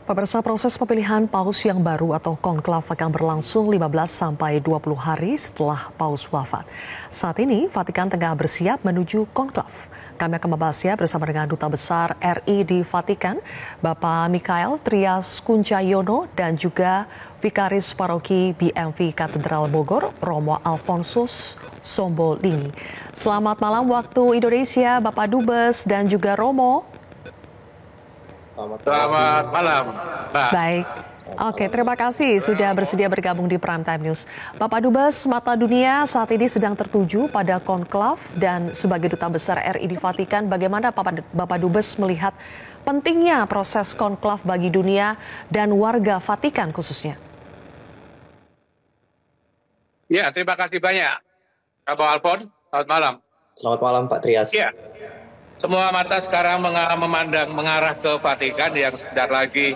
Pemirsa, proses pemilihan paus yang baru atau konklav akan berlangsung 15 sampai 20 hari setelah paus wafat. Saat ini, Vatikan tengah bersiap menuju konklav. Kami akan membahasnya bersama dengan Duta Besar RI di Vatikan, Bapak Mikhail Trias Kuncayono, dan juga Vikaris Paroki BMV Katedral Bogor, Romo Alfonsus Sombolingi. Selamat malam waktu Indonesia, Bapak Dubes dan juga Romo. Selamat malam, Mbak. Baik. Oke, terima kasih sudah bersedia bergabung di Prime Time News. Bapak Dubes, mata dunia saat ini sedang tertuju pada konklav dan sebagai Duta Besar RI di Vatikan, bagaimana Bapak Dubes melihat pentingnya proses konklav bagi dunia dan warga Vatikan khususnya? Ya, terima kasih banyak, Bapak Alfon. Selamat malam. Selamat malam, Pak Trias. Ya. Semua mata sekarang mengarah ke Vatikan yang sebentar lagi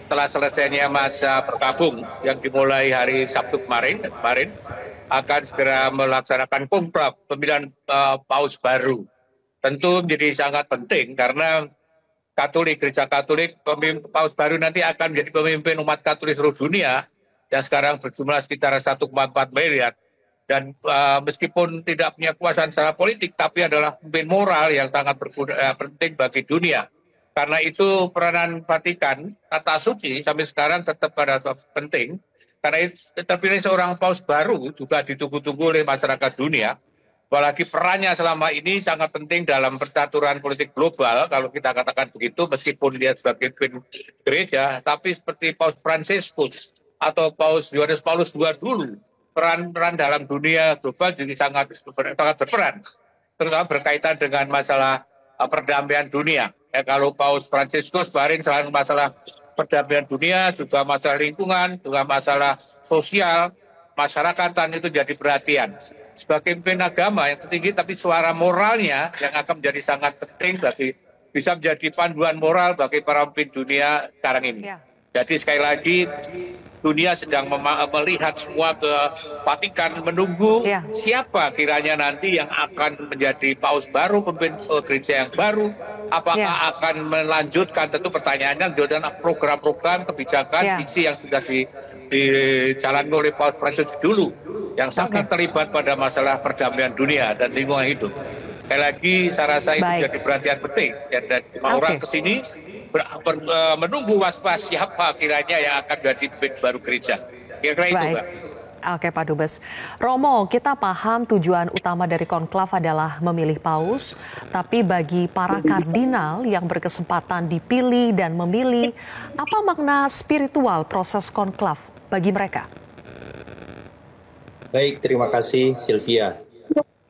setelah selesainya masa berkabung yang dimulai hari Sabtu kemarin akan segera melaksanakan konklav pemilihan paus baru. Tentu menjadi sangat penting karena Gereja Katolik, paus baru nanti akan menjadi pemimpin umat Katolik seluruh dunia yang sekarang berjumlah sekitar 1,4 miliar. Dan meskipun tidak punya kekuasaan secara politik, tapi adalah pemimpin moral yang sangat penting bagi dunia. Karena itu peranan Vatikan, tata suci sampai sekarang tetap pada penting. Karena itu terpilih seorang paus baru juga ditunggu-tunggu oleh masyarakat dunia. Apalagi perannya selama ini sangat penting dalam percaturan politik global, kalau kita katakan begitu, meskipun dia sebagai pemimpin gereja, tapi seperti Paus Fransiskus atau Paus Yohanes Paulus II dulu, peran dalam dunia global juga sangat berperan, terutama berkaitan dengan masalah perdamaian dunia. Ya, kalau Paus Fransiskus kemarin selain masalah perdamaian dunia, juga masalah lingkungan, juga masalah sosial, masyarakatan itu jadi perhatian. Sebagai pemimpin agama yang tertinggi, tapi suara moralnya yang akan menjadi sangat penting bisa menjadi panduan moral bagi para pemimpin dunia sekarang ini. Ya. Jadi sekali lagi, dunia sedang melihat semua ke Vatikan menunggu siapa kiranya nanti yang akan menjadi paus baru, pemimpin gereja yang baru. Apakah akan melanjutkan, tentu pertanyaannya dengan program-program kebijakan visi yang sudah dijalankan oleh Paus Fransiskus dulu yang sangat terlibat pada masalah perdamaian dunia dan lingkungan hidup. Sekali lagi saya rasa itu jadi perhatian penting dan orang kesini menunggu was-was siapa kiranya yang akan menjadi pemimpin baru gereja. Kira-kira itu, Mbak. Oke, Pak Dubes. Romo, kita paham tujuan utama dari konklav adalah memilih paus, tapi bagi para kardinal yang berkesempatan dipilih dan memilih, apa makna spiritual proses konklav bagi mereka? Baik, terima kasih Sylvia.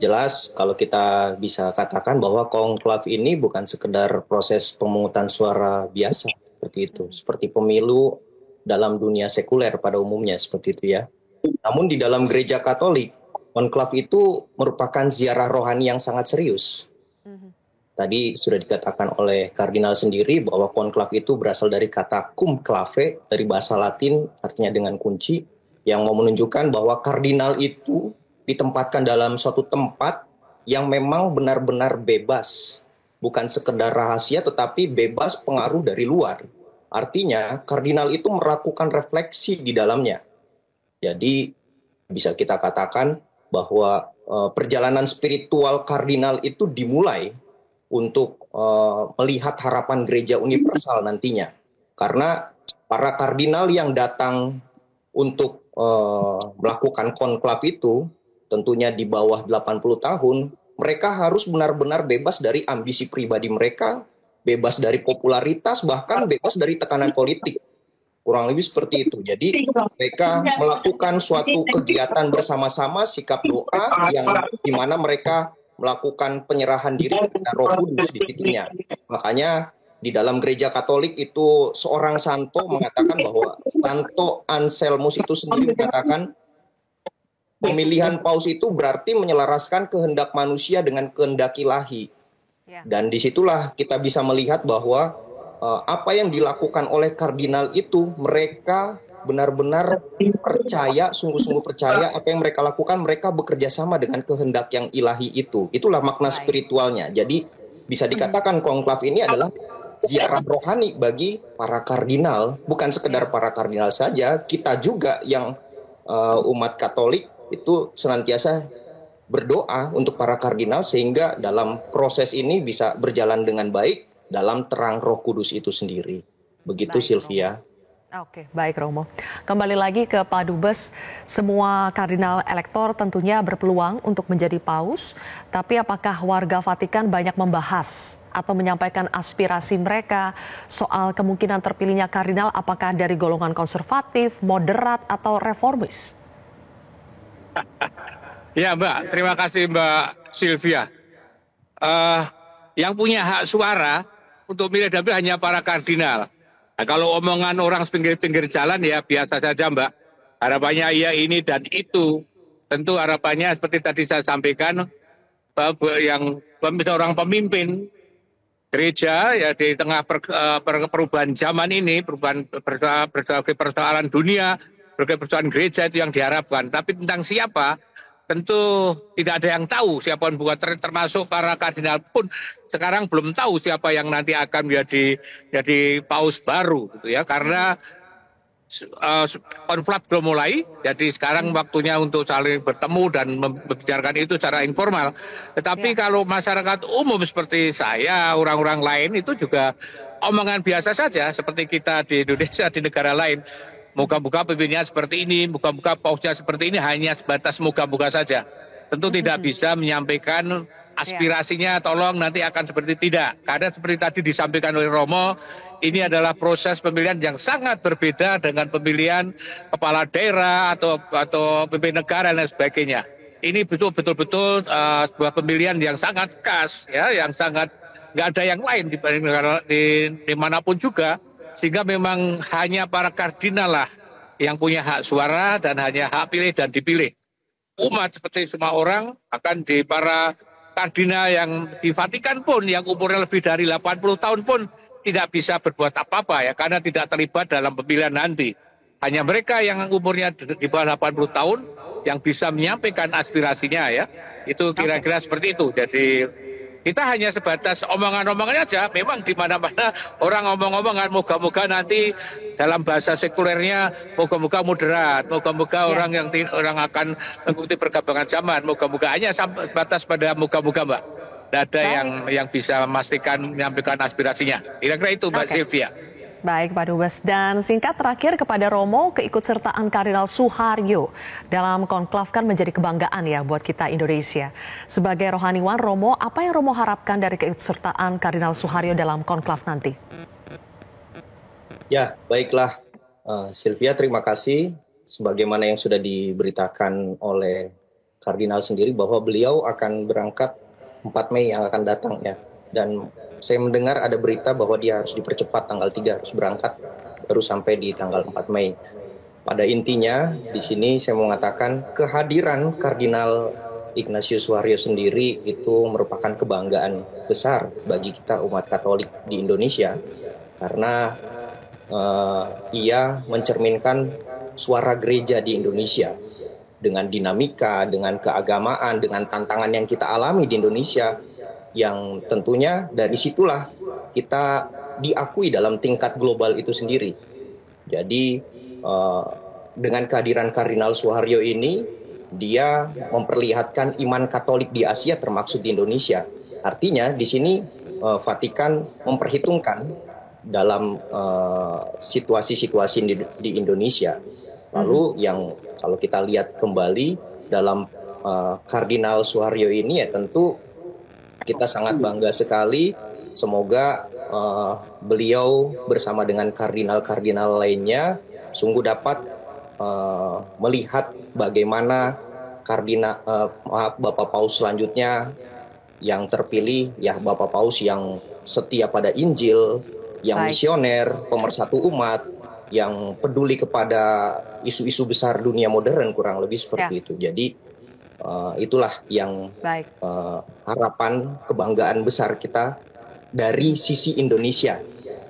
Jelas kalau kita bisa katakan bahwa konklav ini bukan sekedar proses pemungutan suara biasa seperti itu, seperti pemilu dalam dunia sekuler pada umumnya seperti itu ya. Namun di dalam gereja Katolik, konklav itu merupakan ziarah rohani yang sangat serius. Tadi sudah dikatakan oleh kardinal sendiri bahwa konklav itu berasal dari kata cum clave, dari bahasa Latin artinya dengan kunci, yang mau menunjukkan bahwa kardinal itu ditempatkan dalam suatu tempat yang memang benar-benar bebas. Bukan sekedar rahasia tetapi bebas pengaruh dari luar. Artinya kardinal itu melakukan refleksi di dalamnya. Jadi bisa kita katakan bahwa perjalanan spiritual kardinal itu dimulai untuk melihat harapan gereja universal nantinya. Karena para kardinal yang datang untuk melakukan konklav itu, tentunya di bawah 80 tahun, mereka harus benar-benar bebas dari ambisi pribadi mereka, bebas dari popularitas, bahkan bebas dari tekanan politik. Kurang lebih seperti itu. Jadi mereka melakukan suatu kegiatan bersama-sama, sikap doa yang dimana mereka melakukan penyerahan diri kepada Roh Kudus di situnya. Makanya di dalam gereja Katolik itu seorang santo mengatakan bahwa Santo Anselmus itu sendiri mengatakan pemilihan paus itu berarti menyelaraskan kehendak manusia dengan kehendak ilahi. Dan disitulah kita bisa melihat bahwa apa yang dilakukan oleh kardinal itu, mereka benar-benar percaya, sungguh-sungguh percaya apa yang mereka lakukan, mereka bekerja sama dengan kehendak yang ilahi itu. Itulah makna spiritualnya. Jadi bisa dikatakan konklav ini adalah ziarah rohani bagi para kardinal, bukan sekedar para kardinal saja, kita juga yang umat Katolik itu senantiasa berdoa untuk para kardinal sehingga dalam proses ini bisa berjalan dengan baik dalam terang Roh Kudus itu sendiri. Begitu Baik, Sylvia. Oke, baik Romo. Kembali lagi ke Pak Dubes, semua kardinal elektor tentunya berpeluang untuk menjadi paus, tapi apakah warga Vatikan banyak membahas atau menyampaikan aspirasi mereka soal kemungkinan terpilihnya kardinal, apakah dari golongan konservatif, moderat, atau reformis? Ya Mbak, terima kasih Mbak Sylvia. Yang punya hak suara untuk milih dan pilih hanya para kardinal. Nah, kalau omongan orang pinggir-pinggir jalan ya biasa saja Mbak. Harapannya ya ini dan itu. Tentu harapannya seperti tadi saya sampaikan, yang seorang pemimpin gereja ya di tengah perubahan zaman ini, perubahan berbagai persoalan dunia, berbagai persoalan gereja itu yang diharapkan. Tapi tentang siapa, tentu tidak ada yang tahu siapa yang buat, termasuk para kardinal pun sekarang belum tahu siapa yang nanti akan menjadi paus baru gitu ya, karena konflik belum mulai, jadi sekarang waktunya untuk saling bertemu dan membicarakan itu secara informal. Tetapi kalau masyarakat umum seperti saya, orang-orang lain itu juga omongan biasa saja seperti kita di Indonesia, di negara lain. Moga-moga pemimpinnya seperti ini, moga-moga pausnya seperti ini, hanya sebatas moga-moga saja. Tentu tidak bisa menyampaikan aspirasinya, tolong nanti akan seperti tidak. Karena seperti tadi disampaikan oleh Romo, ini adalah proses pemilihan yang sangat berbeda dengan pemilihan kepala daerah atau pemimpin negara dan sebagainya. Ini betul-betul sebuah pemilihan yang sangat khas, ya, yang sangat nggak ada yang lain dibanding negara di manapun juga. Sehingga memang hanya para kardinal lah yang punya hak suara dan hanya hak pilih dan dipilih. Umat seperti semua orang akan di para kardinal yang di Vatikan pun yang umurnya lebih dari 80 tahun pun tidak bisa berbuat apa-apa ya, karena tidak terlibat dalam pemilihan nanti. Hanya mereka yang umurnya di bawah 80 tahun yang bisa menyampaikan aspirasinya ya. Itu kira-kira seperti itu. Jadi kita hanya sebatas omongan-omongan aja. Memang di mana-mana orang ngomong-omongan, moga-moga nanti dalam bahasa sekulernya moga-moga moderat, moga-moga orang akan mengikuti perkembangan zaman, moga-moga hanya sebatas pada moga-moga Mbak. Tidak ada yang bisa memastikan menyampaikan aspirasinya. Kira-kira itu Mbak Sylvia. Baik Pak Dubes, dan singkat terakhir kepada Romo, keikutsertaan Kardinal Suharyo dalam konklav kan menjadi kebanggaan ya buat kita Indonesia. Sebagai rohaniwan Romo, apa yang Romo harapkan dari keikutsertaan Kardinal Suharyo dalam konklav nanti? Ya, baiklah Sylvia, terima kasih. Sebagaimana yang sudah diberitakan oleh Kardinal sendiri bahwa beliau akan berangkat 4 Mei yang akan datang ya. Dan saya mendengar ada berita bahwa dia harus dipercepat, tanggal 3 harus berangkat, baru sampai di tanggal 4 Mei. Pada intinya, di sini saya mau mengatakan kehadiran Kardinal Ignatius Suharyo sendiri itu merupakan kebanggaan besar bagi kita umat Katolik di Indonesia, karena ia mencerminkan suara gereja di Indonesia dengan dinamika, dengan keagamaan, dengan tantangan yang kita alami di Indonesia, yang tentunya dari situlah kita diakui dalam tingkat global itu sendiri. Jadi dengan kehadiran Kardinal Suharyo ini, dia memperlihatkan iman Katolik di Asia termasuk di Indonesia. Artinya di sini Vatikan memperhitungkan dalam situasi-situasi di Indonesia. Lalu yang kalau kita lihat kembali dalam Kardinal Suharyo ini ya tentu kita sangat bangga sekali. Semoga beliau bersama dengan kardinal-kardinal lainnya sungguh dapat melihat bagaimana Bapak Paus selanjutnya yang terpilih, ya Bapak Paus yang setia pada Injil, yang misioner, pemersatu umat, yang peduli kepada isu-isu besar dunia modern, kurang lebih seperti itu. Jadi itulah yang harapan kebanggaan besar kita dari sisi Indonesia,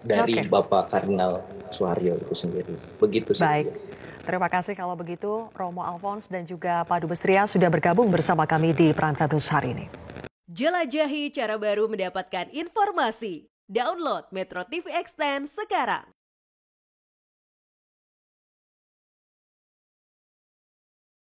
dari Bapak Kardinal Suharyo itu sendiri. Begitu sih. Baik. Terima kasih kalau begitu Romo Alphonse dan juga Pak Dubes Tria sudah bergabung bersama kami di Prime Time News hari ini. Jelajahi cara baru mendapatkan informasi. Download Metro TV Extend sekarang.